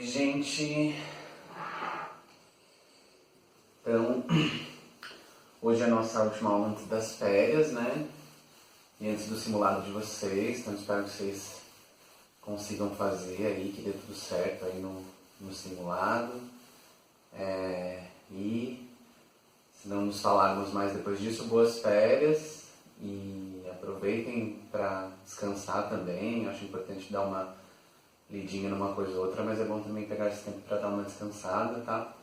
Oi, gente. Então, hoje é a nossa última aula antes das férias, né? E antes do simulado de vocês. Então, espero que vocês consigam fazer aí, que dê tudo certo aí no simulado. E, se não nos falarmos mais depois disso, boas férias. E aproveitem para descansar também. Eu acho importante dar uma lidinha numa coisa ou outra, mas é bom também pegar esse tempo para dar uma descansada, tá?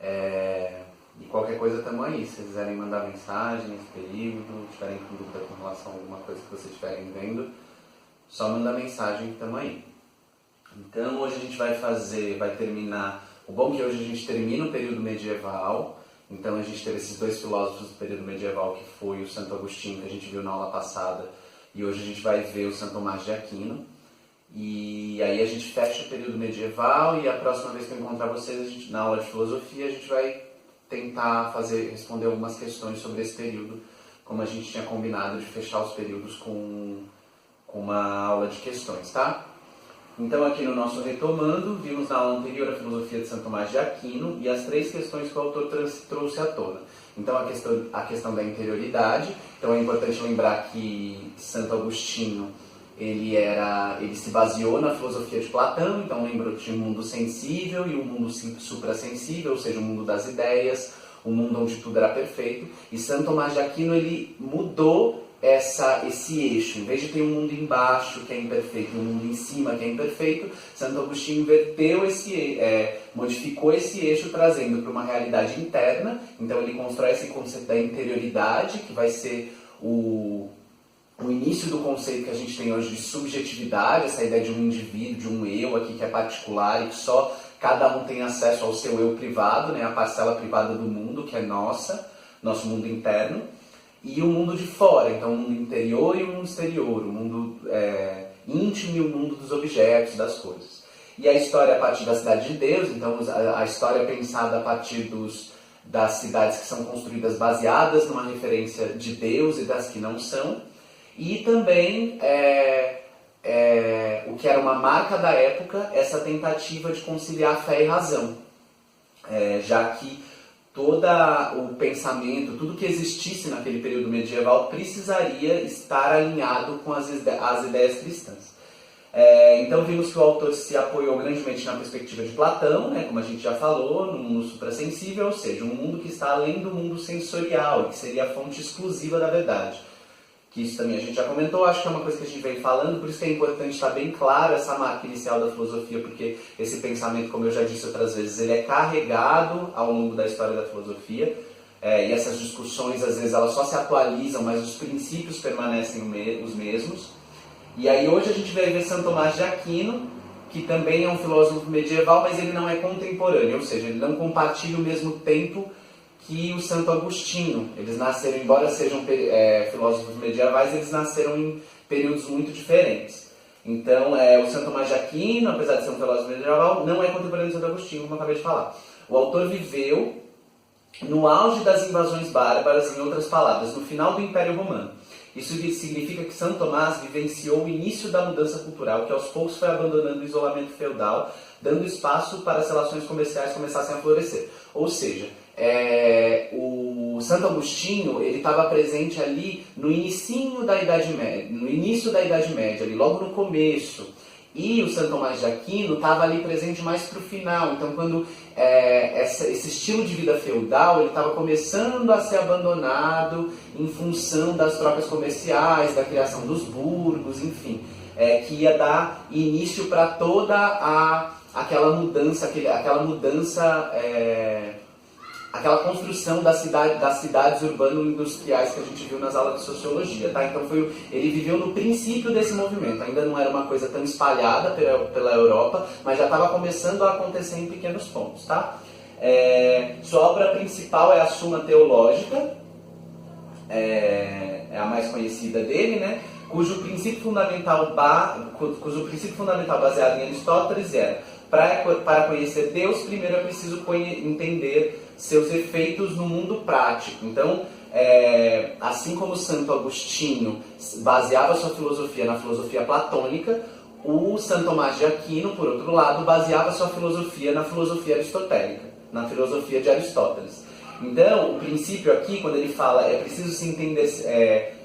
E qualquer coisa estamos aí. Se vocês quiserem mandar mensagem nesse período, tiverem com dúvida com relação a alguma coisa que vocês estiverem vendo, só mandar mensagem que estamos aí. Então hoje a gente vai terminar. O bom é que hoje a gente termina o período medieval. Então a gente teve esses dois filósofos do período medieval, que foi o Santo Agostinho, que a gente viu na aula passada, e hoje a gente vai ver o Santo Tomás de Aquino. E aí a gente fecha o período medieval, e a próxima vez que eu encontrar vocês, na aula de filosofia, a gente vai tentar responder algumas questões sobre esse período, como a gente tinha combinado de fechar os períodos com uma aula de questões, tá? Então aqui no nosso retomando, vimos na aula anterior a filosofia de Santo Tomás de Aquino e as três questões que o autor trouxe à tona. Então a questão da interioridade. Então é importante lembrar que Santo Agostinho ele se baseou na filosofia de Platão. Então lembrou que tinha um mundo sensível e um mundo suprassensível, ou seja, o mundo das ideias, um mundo onde tudo era perfeito. E Santo Tomás de Aquino ele mudou esse eixo. Em vez de ter um mundo embaixo que é imperfeito e um mundo em cima que é imperfeito, Santo Agostinho inverteu modificou esse eixo, trazendo para uma realidade interna. Então ele constrói esse conceito da interioridade, que vai ser o início do conceito que a gente tem hoje de subjetividade, essa ideia de um indivíduo, de um eu aqui que é particular e que só cada um tem acesso ao seu eu privado, né, a parcela privada do mundo que é nosso mundo interno. E o mundo de fora, então o mundo interior e o mundo exterior, o mundo íntimo e o mundo dos objetos, das coisas. E a história a partir da cidade de Deus, então a história é pensada a partir das cidades que são construídas baseadas numa referência de Deus e das que não são. E também, o que era uma marca da época, essa tentativa de conciliar fé e razão, já que todo o pensamento, tudo que existisse naquele período medieval precisaria estar alinhado com as ideias cristãs. Então vimos que o autor se apoiou grandemente na perspectiva de Platão, né, como a gente já falou, no mundo suprassensível, ou seja, um mundo que está além do mundo sensorial, que seria a fonte exclusiva da verdade. Que isso também a gente já comentou, acho que é uma coisa que a gente vem falando, por isso que é importante estar bem claro essa marca inicial da filosofia, porque esse pensamento, como eu já disse outras vezes, ele é carregado ao longo da história da filosofia, e essas discussões, às vezes, elas só se atualizam, mas os princípios permanecem os mesmos. E aí hoje a gente vai ver Santo Tomás de Aquino, que também é um filósofo medieval, mas ele não é contemporâneo, ou seja, ele não compartilha o mesmo tempo que o Santo Agostinho. Eles nasceram, embora sejam filósofos medievais, eles nasceram em períodos muito diferentes. Então, o Santo Tomás de Aquino, apesar de ser um filósofo medieval, não é contemporâneo do Santo Agostinho, como eu acabei de falar. O autor viveu no auge das invasões bárbaras, em outras palavras, no final do Império Romano. Isso significa que Santo Tomás vivenciou o início da mudança cultural, que aos poucos foi abandonando o isolamento feudal, dando espaço para as relações comerciais começassem a florescer. Ou seja, o Santo Agostinho ele estava presente ali no início da Idade Média, ali, logo no começo. E o Santo Tomás de Aquino estava ali presente mais para o final. Então, quando esse estilo de vida feudal ele estava começando a ser abandonado em função das trocas comerciais, da criação dos burgos, enfim, que ia dar início para toda aquela mudança, aquela construção das cidades urbano-industriais que a gente viu nas aulas de sociologia, tá? Então ele viveu no princípio desse movimento, ainda não era uma coisa tão espalhada pela Europa, mas já estava começando a acontecer em pequenos pontos, tá? Sua obra principal é a Suma Teológica, é a mais conhecida dele, né? Cujo princípio fundamental baseado em Aristóteles era: para conhecer Deus, primeiro é preciso entender seus efeitos no mundo prático. Então, assim como Santo Agostinho baseava sua filosofia na filosofia platônica, o Santo Tomás de Aquino, por outro lado, baseava sua filosofia na filosofia aristotélica, na filosofia de Aristóteles. Então, o princípio aqui, quando ele fala é preciso se entender,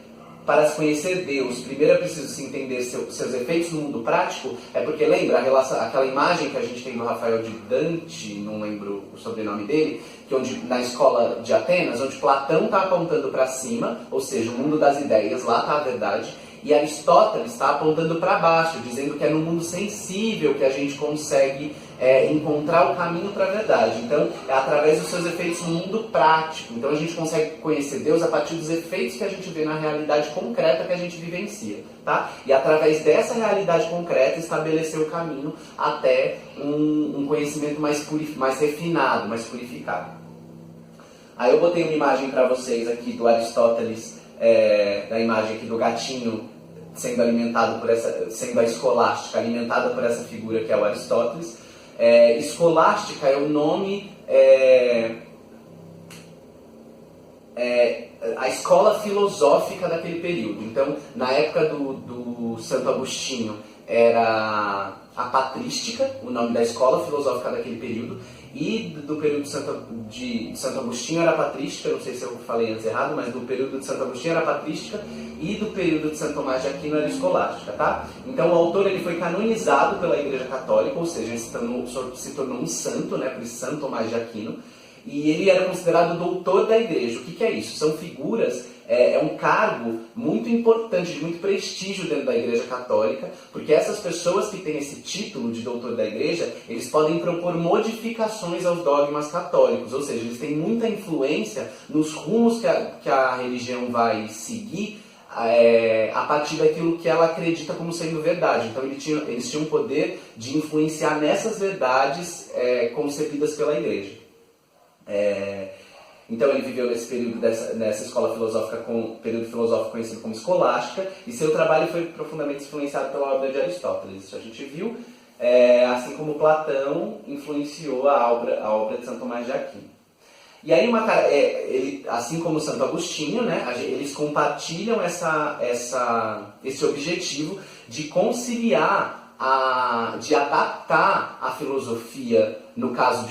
para se conhecer Deus, primeiro é preciso se entender seus efeitos no mundo prático, é porque lembra aquela imagem que a gente tem do Rafael de Dante, não lembro o sobrenome dele, que na escola de Atenas, onde Platão está apontando para cima, ou seja, o mundo das ideias, lá está a verdade, e Aristóteles está apontando para baixo, dizendo que é no mundo sensível que a gente consegue encontrar o caminho para a verdade. Então, é através dos seus efeitos no mundo prático. Então, a gente consegue conhecer Deus a partir dos efeitos que a gente vê na realidade concreta que a gente vivencia. Tá? E através dessa realidade concreta, estabelecer o caminho até um conhecimento mais refinado, mais purificado. Aí eu botei uma imagem para vocês aqui do Aristóteles, da imagem aqui do gatinho sendo alimentado sendo a escolástica alimentada por essa figura que é o Aristóteles. Escolástica é o nome, a escola filosófica daquele período. Então, na época do Santo Agostinho era a patrística, o nome da escola filosófica daquele período, e do período de Santo Agostinho era patrística, não sei se eu falei antes errado, mas do período de Santo Agostinho era patrística, e do período de Santo Tomás de Aquino era escolástica, tá? Então o autor ele foi canonizado pela Igreja Católica, ou seja, ele se tornou um santo, né, por isso Santo Tomás de Aquino, e ele era considerado doutor da Igreja. O que é isso? São figuras, é um cargo muito importante, de muito prestígio dentro da Igreja Católica, porque essas pessoas que têm esse título de doutor da Igreja, eles podem propor modificações aos dogmas católicos, ou seja, eles têm muita influência nos rumos que a religião vai seguir, a partir daquilo que ela acredita como sendo verdade. Então eles tinham o poder de influenciar nessas verdades concebidas pela Igreja. Então ele viveu nesse período, nessa escola filosófica, período filosófico conhecido como escolástica, e seu trabalho foi profundamente influenciado pela obra de Aristóteles. Isso a gente viu, assim como Platão influenciou a obra de Santo Tomás de Aquino. E aí, assim como Santo Agostinho, né, eles compartilham esse objetivo de conciliar, de adaptar a filosofia, no caso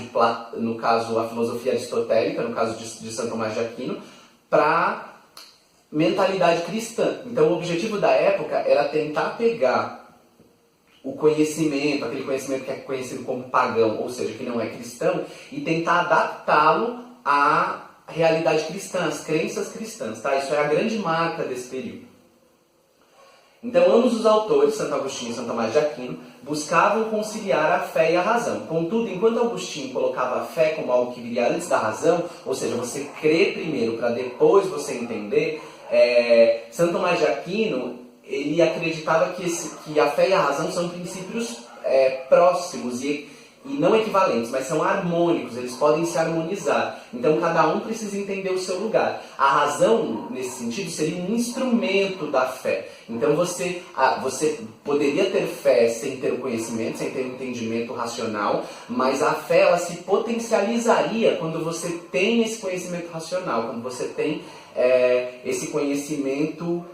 a filosofia aristotélica, no caso de Santo Tomás de Aquino, para mentalidade cristã. Então o objetivo da época era tentar pegar o conhecimento, aquele conhecimento que é conhecido como pagão, ou seja, que não é cristão, e tentar adaptá-lo à realidade cristã, às crenças cristãs. Tá? Isso é a grande marca desse período. Então, ambos os autores, Santo Agostinho e Santo Tomás de Aquino, buscavam conciliar a fé e a razão. Contudo, enquanto Agostinho colocava a fé como algo que viria antes da razão, ou seja, você crê primeiro para depois você entender, Santo Tomás de Aquino, ele acreditava que a fé e a razão são princípios próximos e não equivalentes, mas são harmônicos, eles podem se harmonizar. Então cada um precisa entender o seu lugar. A razão, nesse sentido, seria um instrumento da fé. Então você poderia ter fé sem ter o conhecimento, sem ter o entendimento racional, mas a fé ela se potencializaria quando você tem esse conhecimento racional, quando você tem esse conhecimento,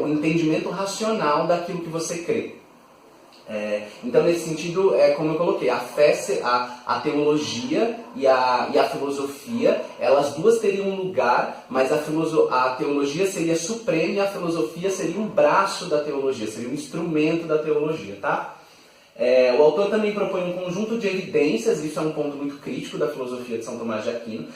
o entendimento racional daquilo que você crê. Então, nesse sentido, como eu coloquei, a fé, a teologia e a filosofia, elas duas teriam um lugar, mas a teologia seria suprema e a filosofia seria um braço da teologia, seria um instrumento da teologia, tá? O autor também propõe um conjunto de evidências, isso é um ponto muito crítico da filosofia de São Tomás de Aquino,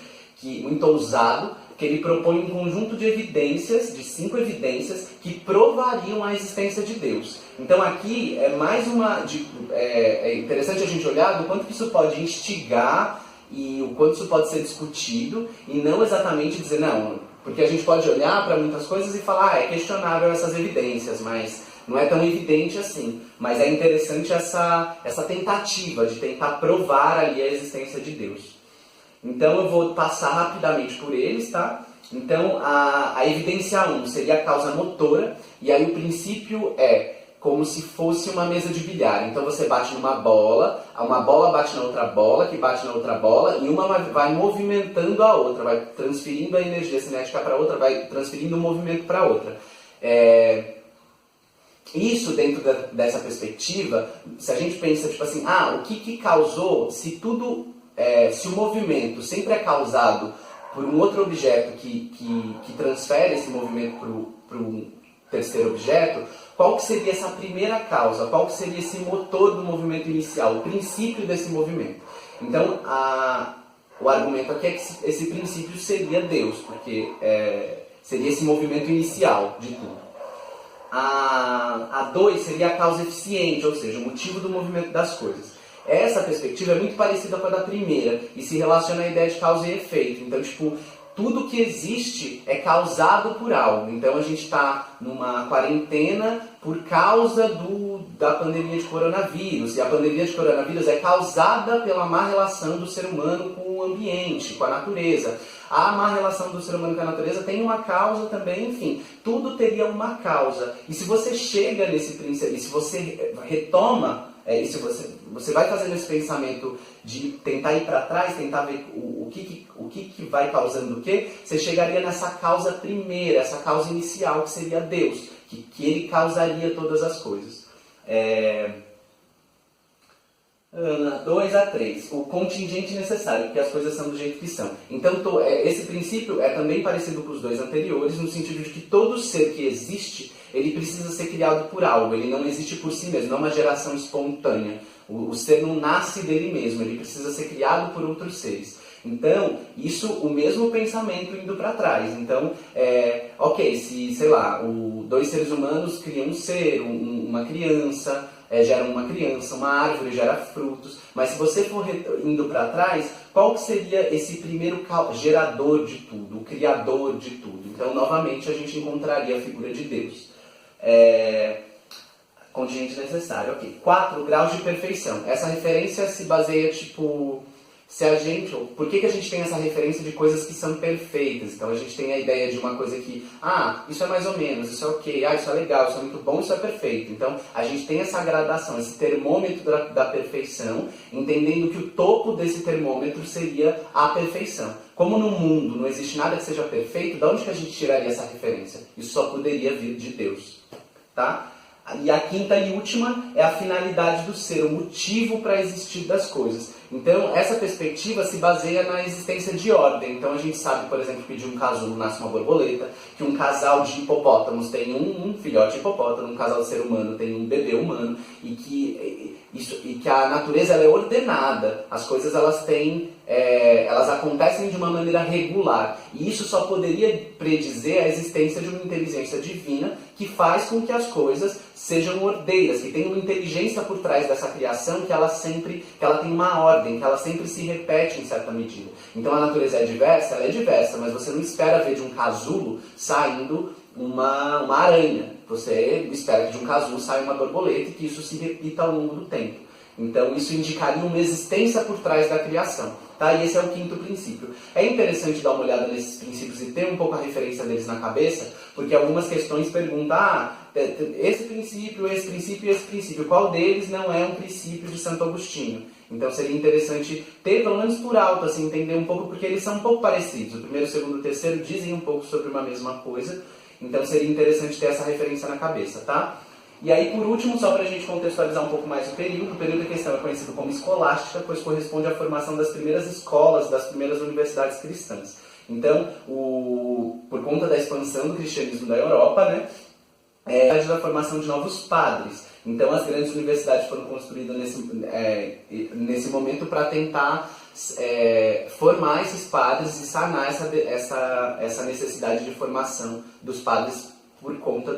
muito ousado, que ele propõe um conjunto de evidências, de 5 evidências, que provariam a existência de Deus. Então aqui é interessante a gente olhar do quanto que isso pode instigar e o quanto isso pode ser discutido, e não exatamente dizer, não, porque a gente pode olhar para muitas coisas e falar, é questionável essas evidências, mas não é tão evidente assim. Mas é interessante essa tentativa de tentar provar ali a existência de Deus. Então eu vou passar rapidamente por eles, tá? Então a evidência 1 seria a causa motora, e aí o princípio é como se fosse uma mesa de bilhar. Então você bate numa bola, uma bola bate na outra bola, que bate na outra bola, e uma vai movimentando a outra, vai transferindo a energia cinética para a outra, vai transferindo o movimento para a outra. isso dentro dessa perspectiva, se a gente pensa tipo assim, o que causou, se o movimento sempre é causado por um outro objeto que transfere esse movimento para um terceiro objeto, qual que seria essa primeira causa? Qual que seria esse motor do movimento inicial, o princípio desse movimento? Então, o argumento aqui é que esse princípio seria Deus, porque seria esse movimento inicial de tudo. A 2 seria a causa eficiente, ou seja, o motivo do movimento das coisas. Essa perspectiva é muito parecida com a da primeira e se relaciona à ideia de causa e efeito. Então, tudo que existe é causado por algo. Então, a gente está numa quarentena por causa da pandemia de coronavírus. E a pandemia de coronavírus é causada pela má relação do ser humano com o ambiente, com a natureza. A má relação do ser humano com a natureza tem uma causa também, enfim. Tudo teria uma causa. E se você chega nesse princípio, e se você retoma, se você vai fazendo esse pensamento de tentar ir para trás, tentar ver o que vai causando o quê, você chegaria nessa causa primeira, essa causa inicial, que seria Deus, que ele causaria todas as coisas. 2 a 3, o contingente necessário, porque as coisas são do jeito que são. Então, esse princípio é também parecido com os dois anteriores, no sentido de que todo ser que existe, ele precisa ser criado por algo, ele não existe por si mesmo, não é uma geração espontânea. O ser não nasce dele mesmo, ele precisa ser criado por outros seres. Então, o mesmo pensamento indo para trás. Então, se, sei lá, dois seres humanos criam um ser, uma criança, geram uma criança, uma árvore gera frutos, mas se você for indo para trás, qual que seria esse primeiro gerador de tudo, o criador de tudo? Então, novamente, a gente encontraria a figura de Deus. Contingente necessário. 4 graus de perfeição. Essa referência se baseia, por que a gente tem essa referência de coisas que são perfeitas? Então a gente tem a ideia de uma coisa que, isso é mais ou menos, isso é ok, isso é legal, isso é muito bom, isso é perfeito. Então a gente tem essa gradação, esse termômetro da perfeição, entendendo que o topo desse termômetro seria a perfeição. Como no mundo não existe nada que seja perfeito, de onde que a gente tiraria essa referência? Isso só poderia vir de Deus. Tá? E a 5ª e última é a finalidade do ser, o motivo para existir das coisas. Então, essa perspectiva se baseia na existência de ordem. Então, a gente sabe, por exemplo, que de um casulo nasce uma borboleta, que um casal de hipopótamos tem um filhote hipopótamo, um casal de ser humano tem um bebê humano, e que a natureza ela é ordenada. As coisas elas acontecem de uma maneira regular. E isso só poderia predizer a existência de uma inteligência divina que faz com que as coisas sejam ordeiras, que tem uma inteligência por trás dessa criação, que ela tem uma ordem, que ela sempre se repete em certa medida. Então a natureza é diversa? Ela é diversa, mas você não espera ver de um casulo saindo uma aranha. Você espera que de um casulo saia uma borboleta e que isso se repita ao longo do tempo. Então isso indicaria uma existência por trás da criação. Tá? E esse é o 5º princípio. É interessante dar uma olhada nesses princípios e ter um pouco a referência deles na cabeça, porque algumas questões perguntam, esse princípio, esse princípio e esse princípio, qual deles não é um princípio de Santo Agostinho? Então seria interessante ter, pelo menos por alto, entender um pouco, porque eles são um pouco parecidos. O primeiro, o segundo e o terceiro dizem um pouco sobre uma mesma coisa, então seria interessante ter essa referência na cabeça, tá? E aí, por último, só para a gente contextualizar um pouco mais o período em questão é conhecido como escolástica, pois corresponde à formação das primeiras escolas, das primeiras universidades cristãs. Então, por conta da expansão do cristianismo da Europa, da formação de novos padres. Então, as grandes universidades foram construídas nesse momento para tentar formar esses padres e sanar essa necessidade de formação dos padres por conta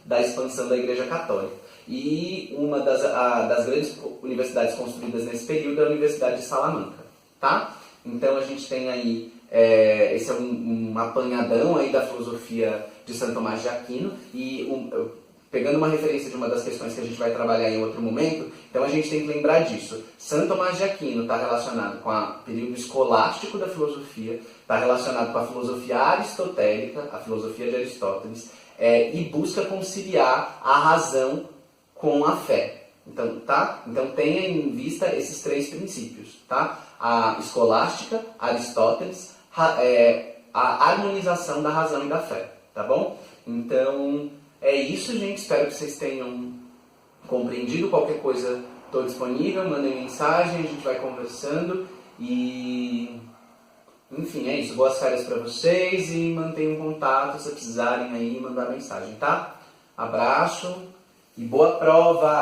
da expansão da Igreja Católica. E uma das grandes universidades construídas nesse período é a Universidade de Salamanca. Tá? Então a gente tem aí, esse é um apanhadão aí da filosofia de Santo Tomás de Aquino, e pegando uma referência de uma das questões que a gente vai trabalhar em outro momento, então a gente tem que lembrar disso. Santo Tomás de Aquino está relacionado com o período escolástico da filosofia, está relacionado com a filosofia aristotélica, a filosofia de Aristóteles, e busca conciliar a razão com a fé. Então, tá? Então tenha em vista esses 3 princípios. Tá? A escolástica, Aristóteles, a harmonização da razão e da fé. Tá bom? Então, É isso, gente. Espero que vocês tenham compreendido. Qualquer coisa, estou disponível. Mandem mensagem, a gente vai conversando. E, enfim, é isso. Boas férias para vocês e mantenham contato se precisarem aí mandar mensagem, tá? Abraço e boa prova!